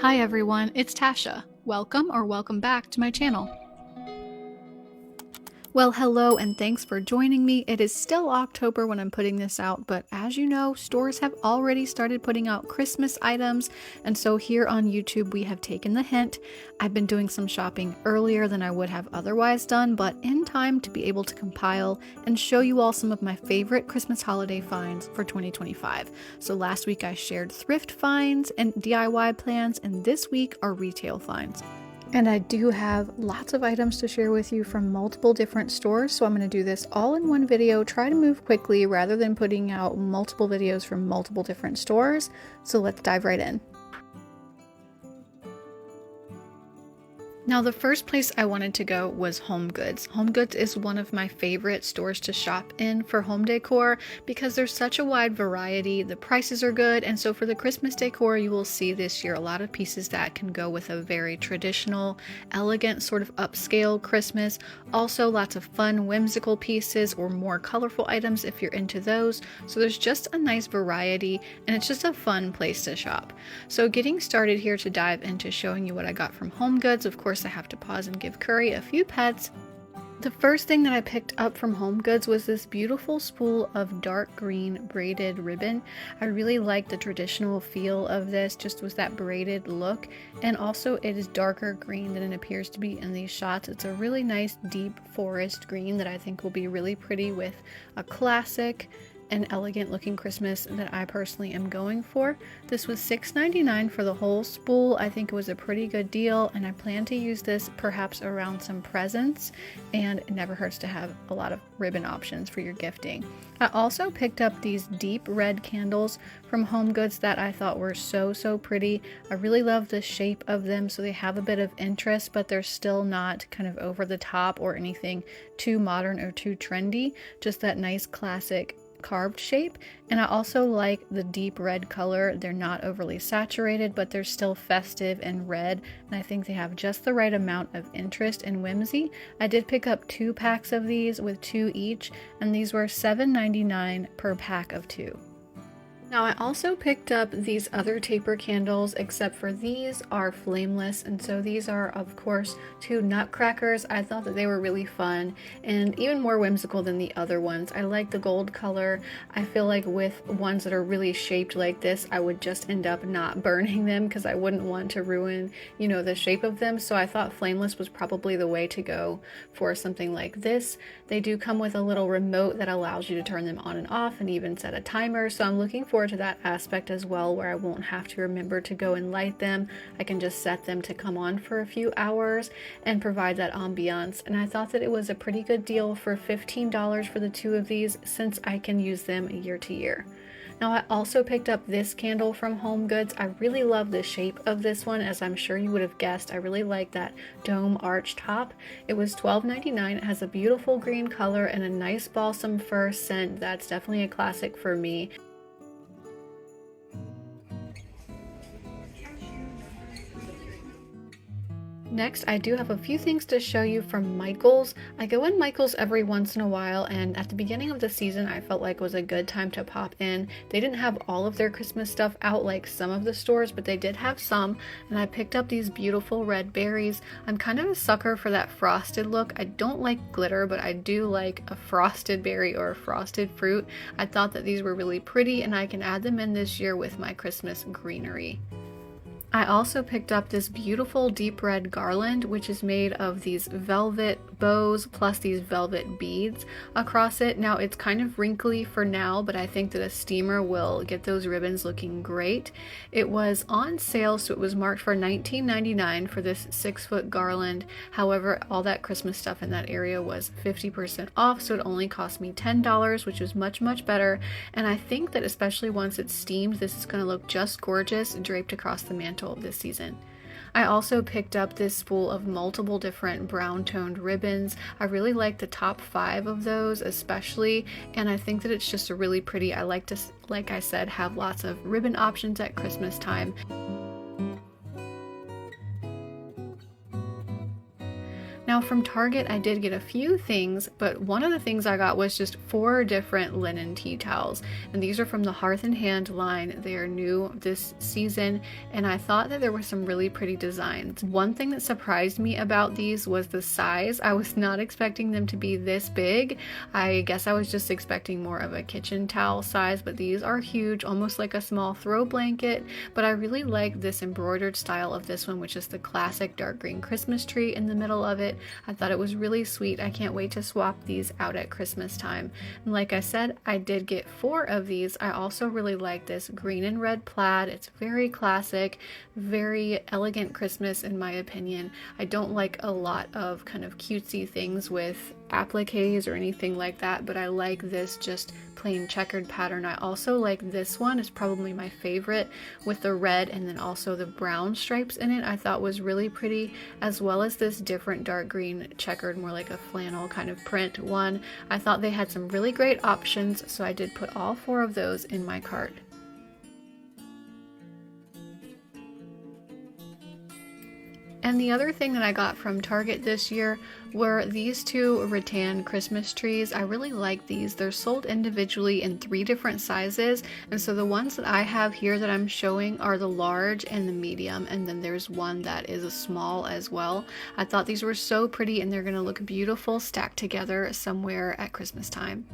Hi everyone, it's Tasha. Welcome or welcome back to my channel. Well, hello and thanks for joining me. It is still October when I'm putting this out, but as you know, stores have already started putting out Christmas items, and so here on YouTube we have taken the hint. I've been doing some shopping earlier than I would have otherwise done, but in time to be able to compile and show you all some of my favorite Christmas holiday finds for 2025. So last week I shared thrift finds and DIY plans, and this week are retail finds. And I do have lots of items to share with you from multiple different stores, so I'm going to do this all in one video, try to move quickly rather than putting out multiple videos from multiple different stores. So let's dive right in. Now, the first place I wanted to go was HomeGoods. HomeGoods is one of my favorite stores to shop in for home decor because there's such a wide variety, the prices are good, and so for the Christmas decor you will see this year a lot of pieces that can go with a very traditional, elegant, sort of upscale Christmas. Also lots of fun, whimsical pieces or more colorful items if you're into those. So there's just a nice variety and it's just a fun place to shop. So getting started here to dive into showing you what I got from HomeGoods, of course I have to pause and give Curry a few pets. The first thing that I picked up from HomeGoods was this beautiful spool of dark green braided ribbon. I really like the traditional feel of this, just with that braided look, and also it is darker green than it appears to be in these shots. It's a really nice deep forest green that I think will be really pretty with a classic and elegant looking Christmas that I personally am going for. This was $6.99 for the whole spool. I think it was a pretty good deal, and I plan to use this perhaps around some presents, and it never hurts to have a lot of ribbon options for your gifting. I also picked up these deep red candles from HomeGoods that I thought were so pretty. I really love the shape of them, so they have a bit of interest, but they're still not kind of over the top or anything too modern or too trendy. Just that nice classic carved shape. And I also like the deep red color. They're not overly saturated, but they're still festive and red, and I think they have just the right amount of interest and whimsy. I did pick up 2 packs of these with 2 each, and these were $7.99 per pack of 2. Now I also picked up these other taper candles, except for these are flameless, and so these are of course 2 nutcrackers. I thought that they were really fun and even more whimsical than the other ones. I like the gold color. I feel like with ones that are really shaped like this, I would just end up not burning them because I wouldn't want to ruin, you know, the shape of them. So I thought flameless was probably the way to go for something like this. They do come with a little remote that allows you to turn them on and off and even set a timer, so I'm looking forward to that aspect as well, where I won't have to remember to go and light them. I can just set them to come on for a few hours and provide that ambiance, and I thought that it was a pretty good deal for $15 for the 2 of these, since I can use them year to year. Now I also picked up this candle from HomeGoods. I really love the shape of this one, as I'm sure you would have guessed. I really like that dome arch top. It was $12.99. It has a beautiful green color and a nice balsam fir scent. That's definitely a classic for me. Next, I do have a few things to show you from Michaels. I go in Michaels every once in a while, and at the beginning of the season I felt like was a good time to pop in. They didn't have all of their Christmas stuff out like some of the stores, but they did have some, and I picked up these beautiful red berries. I'm kind of a sucker for that frosted look. I don't like glitter, but I do like a frosted berry or a frosted fruit. I thought that these were really pretty, and I can add them in this year with my Christmas greenery. I also picked up this beautiful deep red garland, which is made of these velvet bows plus these velvet beads across it. Now it's kind of wrinkly for now, but I think that a steamer will get those ribbons looking great. It was on sale, so it was marked for $19.99 for this 6-foot garland. However, all that Christmas stuff in that area was 50% off, so it only cost me $10, which was much better. And I think that especially once it's steamed, this is going to look just gorgeous draped across the mantle this season. I also picked up this spool of multiple different brown toned ribbons. I really like the top 5 of those especially, and I think that it's just a really pretty. I like to, like I said, have lots of ribbon options at Christmas time. Now from Target, I did get a few things, but one of the things I got was just 4 different linen tea towels. And these are from the Hearth and Hand line. They are new this season, and I thought that there were some really pretty designs. One thing that surprised me about these was the size. I was not expecting them to be this big. I guess I was just expecting more of a kitchen towel size, but these are huge, almost like a small throw blanket. But I really like this embroidered style of this one, which is the classic dark green Christmas tree in the middle of it. I thought it was really sweet. I can't wait to swap these out at Christmas time. And like I said, I did get 4 of these. I also really like this green and red plaid. It's very classic, very elegant Christmas in my opinion. I don't like a lot of kind of cutesy things with appliques or anything like that, but I like this just plain checkered pattern. I also like this one. It's probably my favorite, with the red and then also the brown stripes in it. I thought was really pretty, as well as this different dark green checkered, more like a flannel kind of print one. I thought they had some really great options, so I did put all 4 of those in my cart. And the other thing that I got from Target this year were these 2 rattan Christmas trees. I really like these. They're sold individually in 3 different sizes. And so the ones that I have here that I'm showing are the large and the medium. And then there's one that is a small as well. I thought these were so pretty, and they're going to look beautiful stacked together somewhere at Christmas time.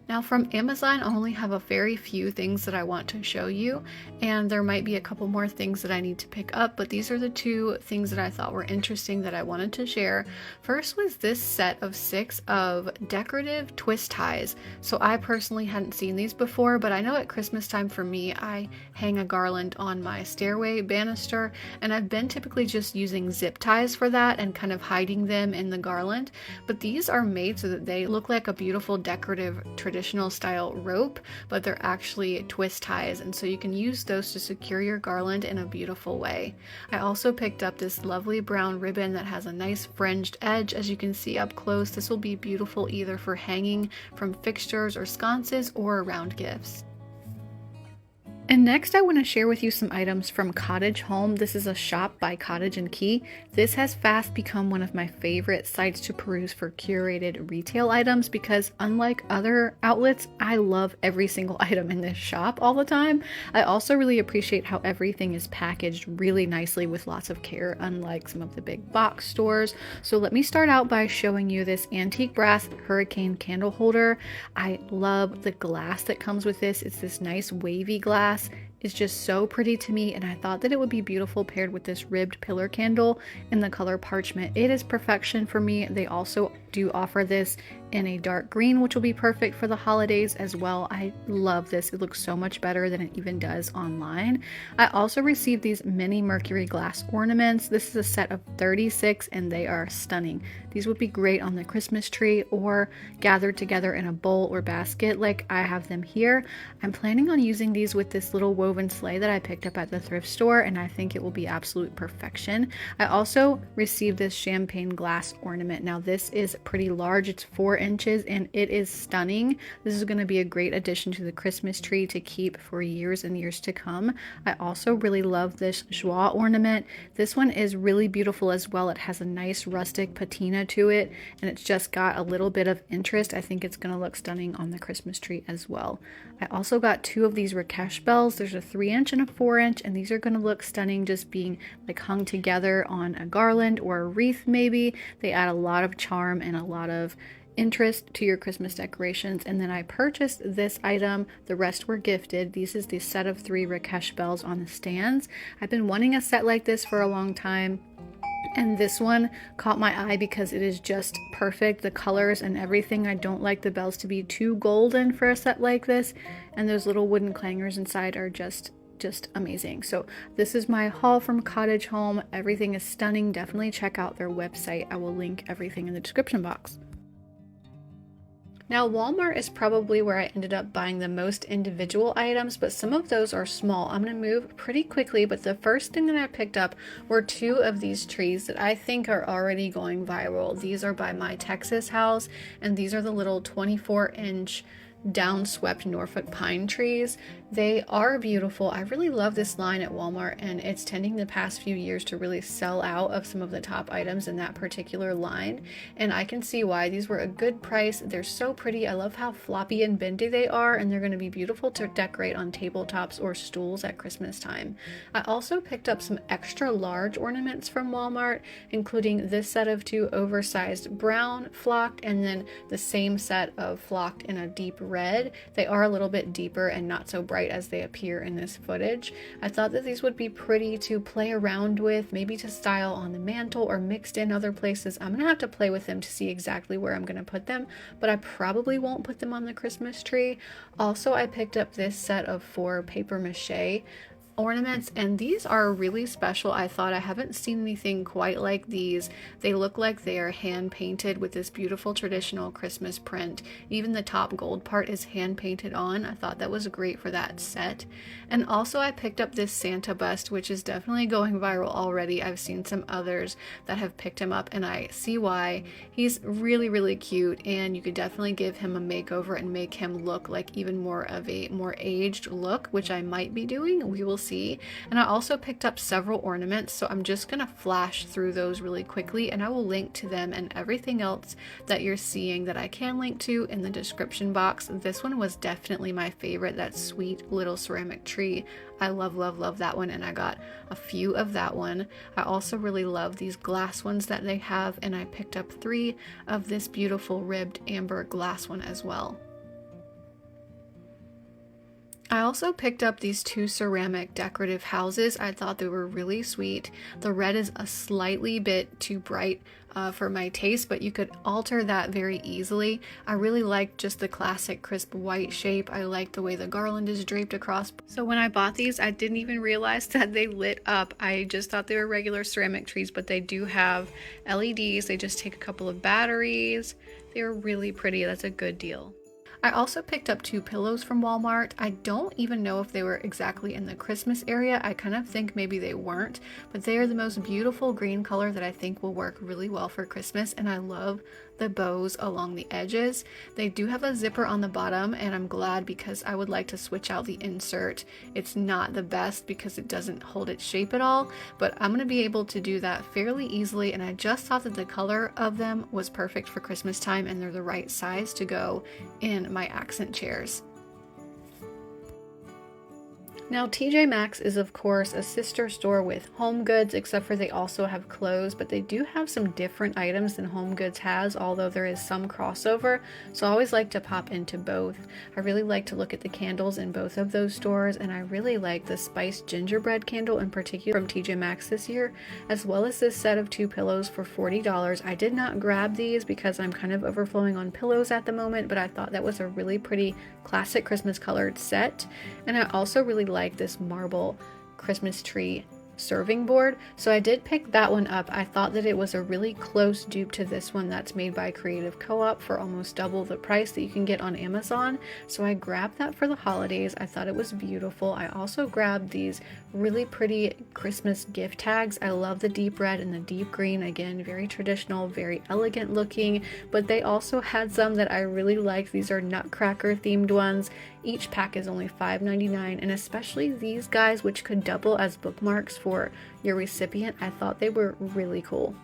Now from Amazon, I only have a very few things that I want to show you, and there might be a couple more things that I need to pick up, but these are the 2 things that I thought were interesting that I wanted to share. First was this set of 6 of decorative twist ties. So I personally hadn't seen these before, but I know at Christmas time for me, I hang a garland on my stairway banister, and I've been typically just using zip ties for that and kind of hiding them in the garland. But these are made so that they look like a beautiful decorative traditional style rope, but they're actually twist ties, and so you can use those to secure your garland in a beautiful way. I also picked up this lovely brown ribbon that has a nice fringed edge. As you can see up close, this will be beautiful either for hanging from fixtures or sconces or around gifts. And next I want to share with you some items from Cottage Home. This is a shop by Cottage and Key. This has fast become one of my favorite sites to peruse for curated retail items because unlike other outlets, I love every single item in this shop all the time. I also really appreciate how everything is packaged really nicely with lots of care, unlike some of the big box stores. So let me start out by showing you this antique brass hurricane candle holder. I love the glass that comes with this. It's this nice wavy glass. Is just so pretty to me, and I thought that it would be beautiful paired with this ribbed pillar candle in the color parchment. It is perfection for me. They also do offer this in a dark green, which will be perfect for the holidays as well. I love this. It looks so much better than it even does online. I also received these mini mercury glass ornaments. This is a set of 36 and they are stunning. These would be great on the Christmas tree or gathered together in a bowl or basket like I have them here. I'm planning on using these with this little woven sleigh that I picked up at the thrift store, and I think it will be absolute perfection. I also received this champagne glass ornament. Now this is pretty large. It's 4 inches and it is stunning. This is going to be a great addition to the Christmas tree to keep for years and years to come. I also really love this joie ornament. This one is really beautiful as well. It has a nice rustic patina to it, and it's just got a little bit of interest. I think it's going to look stunning on the Christmas tree as well. I also got 2 of these Rakesh bells. There's a 3-inch and a 4-inch, and these are going to look stunning just being like hung together on a garland or a wreath maybe. They add a lot of charm and a lot of interest to your Christmas decorations. And then I purchased this item. The rest were gifted. This is the set of 3 Rakesh bells on the stands. I've been wanting a set like this for a long time, and this one caught my eye because it is just perfect. The colors and everything. I don't like the bells to be too golden for a set like this, and those little wooden clangers inside are just amazing. So this is my haul from Cottage Home. Everything is stunning. Definitely check out their website. I will link everything in the description box. Now Walmart is probably where I ended up buying the most individual items, but some of those are small. I'm going to move pretty quickly, but the first thing that I picked up were 2 of these trees that I think are already going viral. These are by my Texas house, and these are the little 24-inch downswept Norfolk pine trees. They are beautiful. I really love this line at Walmart, and it's tending the past few years to really sell out of some of the top items in that particular line, and I can see why. These were a good price. They're so pretty. I love how floppy and bendy they are, and they're going to be beautiful to decorate on tabletops or stools at Christmas time. I also picked up some extra large ornaments from Walmart, including this set of 2 oversized brown flocked, and then the same set of flocked in a deep red. They are a little bit deeper and not so bright as they appear in this footage. I thought that these would be pretty to play around with, maybe to style on the mantle or mixed in other places. I'm gonna have to play with them to see exactly where I'm gonna put them, but I probably won't put them on the Christmas tree. Also, I picked up this set of 4 paper mache ornaments, and these are really special. I thought I haven't seen anything quite like these. They look like they are hand painted with this beautiful traditional Christmas print. Even the top gold part is hand painted on. I thought that was great for that set. And also I picked up this Santa bust, which is definitely going viral already. I've seen some others that have picked him up, and I see why. He's really cute, and you could definitely give him a makeover and make him look like even more of a more aged look, which I might be doing. We will see. And I also picked up several ornaments, so I'm just gonna flash through those really quickly, and I will link to them and everything else that you're seeing that I can link to in the description box. This one was definitely my favorite, that sweet little ceramic tree. I love that one, and I got a few of that one. I also really love these glass ones that they have, and I picked up 3 of this beautiful ribbed amber glass one as well. I also picked up these 2 ceramic decorative houses. I thought they were really sweet. The red is a slightly bit too bright for my taste, but you could alter that very easily. I really like just the classic crisp white shape. I like the way the garland is draped across. So when I bought these, I didn't even realize that they lit up. I just thought they were regular ceramic trees, but they do have LEDs. They just take a couple of batteries. They're really pretty. That's a good deal. I also picked up 2 pillows from Walmart. I don't even know if they were exactly in the Christmas area. I kind of think maybe they weren't, but they are the most beautiful green color that I think will work really well for Christmas, and I love the bows along the edges. They do have a zipper on the bottom, and I'm glad because I would like to switch out the insert. It's not the best because it doesn't hold its shape at all, but I'm going to be able to do that fairly easily, and I just thought that the color of them was perfect for Christmas time, and they're the right size to go in my accent chairs. Now, TJ Maxx is of course a sister store with HomeGoods, except for they also have clothes, but they do have some different items than HomeGoods has, although there is some crossover, so I always like to pop into both. I really like to look at the candles in both of those stores, and I really like the spiced gingerbread candle in particular from TJ Maxx this year, as well as this set of 2 pillows for $40. I did not grab these because I'm kind of overflowing on pillows at the moment, but I thought that was a really pretty classic Christmas colored set, and I also really like this marble Christmas tree serving board, so I did pick that one up. I thought that it was a really close dupe to this one that's made by Creative Co-op for almost double the price that you can get on Amazon, so I grabbed that for the holidays. I thought it was beautiful. I also grabbed these really pretty Christmas gift tags. I love the deep red and the deep green. Again, very traditional, very elegant looking, but they also had some that I really liked. These are Nutcracker themed ones. Each pack is only $5.99, and especially these guys, which could double as bookmarks for your recipient, I thought they were really cool.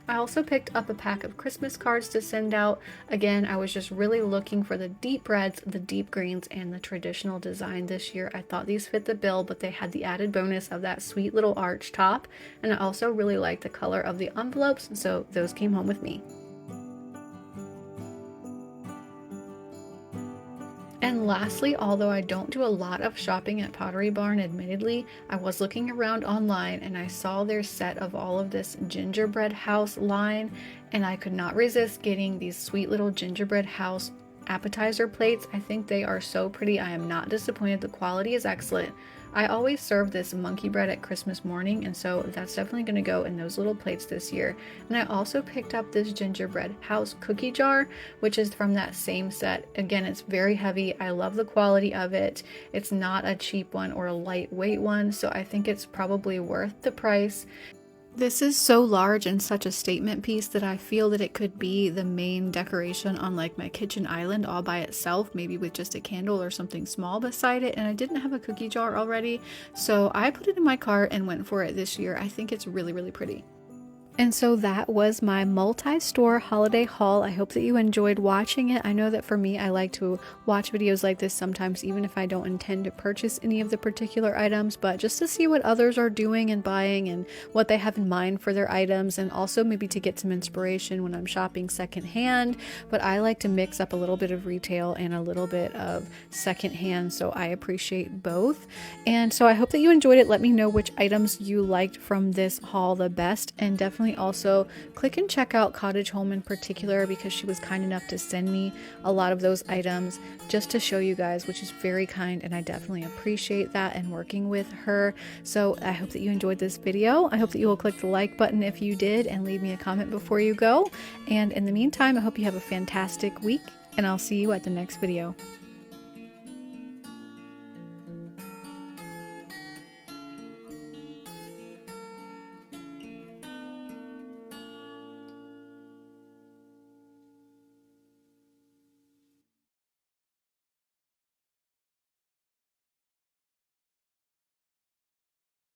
I also picked up a pack of Christmas cards to send out. Again, I was just really looking for the deep reds, the deep greens, and the traditional design this year. I thought these fit the bill, but they had the added bonus of that sweet little arch top, and I also really liked the color of the envelopes, so those came home with me. And lastly, although I don't do a lot of shopping at Pottery Barn, admittedly, I was looking around online and I saw their set of all of this gingerbread house line, and I could not resist getting these sweet little gingerbread house appetizer plates. I think they are so pretty. I am not disappointed. The quality is excellent. I always serve this monkey bread at Christmas morning, and so that's definitely going to go in those little plates this year. And I also picked up this gingerbread house cookie jar, which is from that same set. Again, it's very heavy. I love the quality of it. It's not a cheap one or a lightweight one, so I think it's probably worth the price. This is so large and such a statement piece that I feel that it could be the main decoration on like my kitchen island all by itself, maybe with just a candle or something small beside it. And I didn't have a cookie jar already, so I put it in my cart and went for it this year. I think it's really, really pretty. And so that was my multi-store holiday haul. I hope that you enjoyed watching it. I know that for me, I like to watch videos like this sometimes, even if I don't intend to purchase any of the particular items, but just to see what others are doing and buying and what they have in mind for their items, and also maybe to get some inspiration when I'm shopping secondhand. But I like to mix up a little bit of retail and a little bit of secondhand, so I appreciate both. And so I hope that you enjoyed it. Let me know which items you liked from this haul the best, and definitely also click and check out Cottage Home in particular, because she was kind enough to send me a lot of those items just to show you guys, which is very kind, and I definitely appreciate that and working with her. So I hope that you enjoyed this video. I hope that you will click the like button if you did, and leave me a comment before you go. And in the meantime, I hope you have a fantastic week, and I'll see you at the next video.